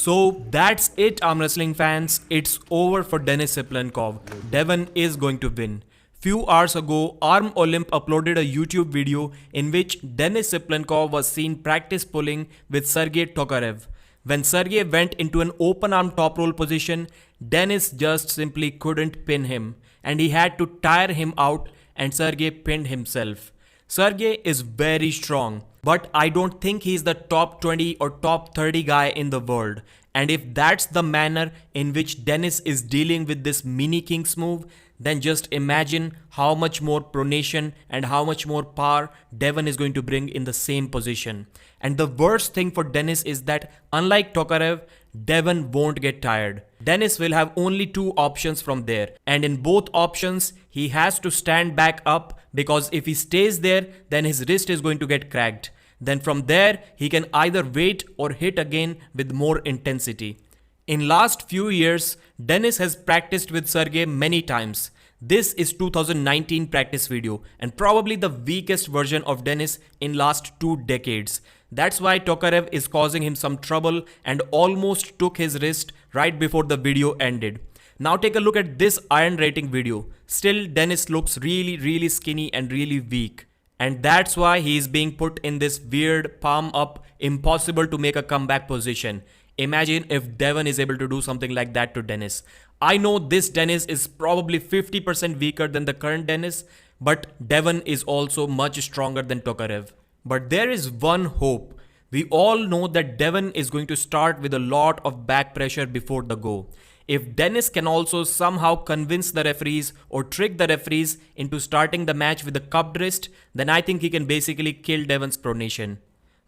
So that's it, arm wrestling fans. It's over for Denis Cyplenkov. Devon is going to win. Few hours ago, Arm Olymp uploaded a YouTube video in which Denis Cyplenkov was seen practice pulling with Sergey Tokarev. When Sergey went into an open arm top roll position, Denis just simply couldn't pin him, and he had to tire him out, and Sergey pinned himself. Sergey is very strong, but I don't think he's the top 20 or top 30 guy in the world. And if that's the manner in which Denis is dealing with this mini Kings move, then just imagine how much more pronation and how much more power Devon is going to bring in the same position. And the worst thing for Denis is that unlike Tokarev, Devon won't get tired. Denis will have only two options from there, and in both options he has to stand back up, because if he stays there then his wrist is going to get cracked. Then from there he can either wait or hit again with more intensity. In last few years, Denis has practiced with Sergey many times. This is 2019 practice video and probably the weakest version of Denis in last 2 decades. That's why Tokarev is causing him some trouble and almost took his wrist right before the video ended. Now take a look at this iron rating video. Still, Denis looks really skinny and really weak. And that's why he is being put in this weird palm up, impossible to make a comeback position. Imagine if Devon is able to do something like that to Denis. I know this Denis is probably 50% weaker than the current Denis, but Devon is also much stronger than Tokarev. But there is one hope. We all know that Devon is going to start with a lot of back pressure before the go. If Denis can also somehow convince the referees or trick the referees into starting the match with a cupped wrist, then I think he can basically kill Devon's pronation.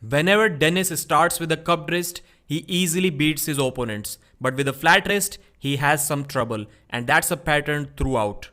Whenever Denis starts with a cupped wrist, he easily beats his opponents. But with a flat wrist, he has some trouble, and that's a pattern throughout.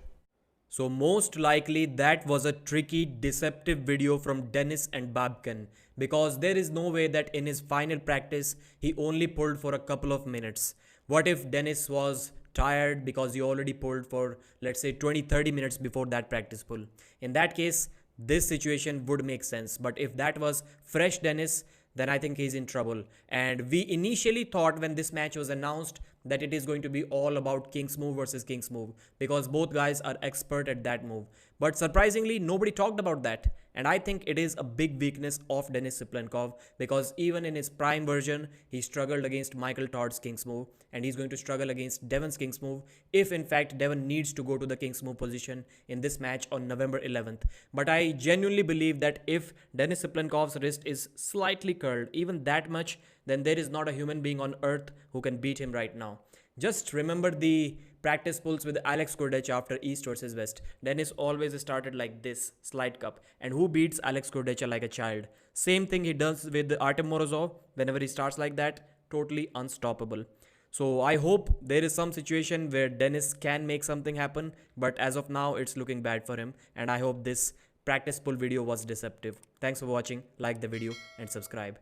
So most likely that was a tricky, deceptive video from Denis and Babkan, because there is no way that in his final practice he only pulled for a couple of minutes. What if Denis was tired because he already pulled for, let's say, 20-30 minutes before that practice pull? In that case, this situation would make sense. But if that was fresh Denis, then I think he's in trouble. And we initially thought when this match was announced that it is going to be all about King's move versus King's move, because both guys are expert at that move. But surprisingly, nobody talked about that. And I think it is a big weakness of Denis Cyplenkov, because even in his prime version, he struggled against Michael Todd's King's move, and he's going to struggle against Devon's King's move if in fact Devon needs to go to the King's move position in this match on November 11th. But I genuinely believe that if Denis Cyplenkov's wrist is slightly curled, even that much, then there is not a human being on earth who can beat him right now. Just remember the practice pulls with Alex Kordech after East versus West. Denis always started like this, slide cup. And who beats Alex Kordech like a child? Same thing he does with Artem Morozov. Whenever he starts like that, totally unstoppable. So I hope there is some situation where Denis can make something happen. But as of now, it's looking bad for him. And I hope this practice pull video was deceptive. Thanks for watching. Like the video and subscribe.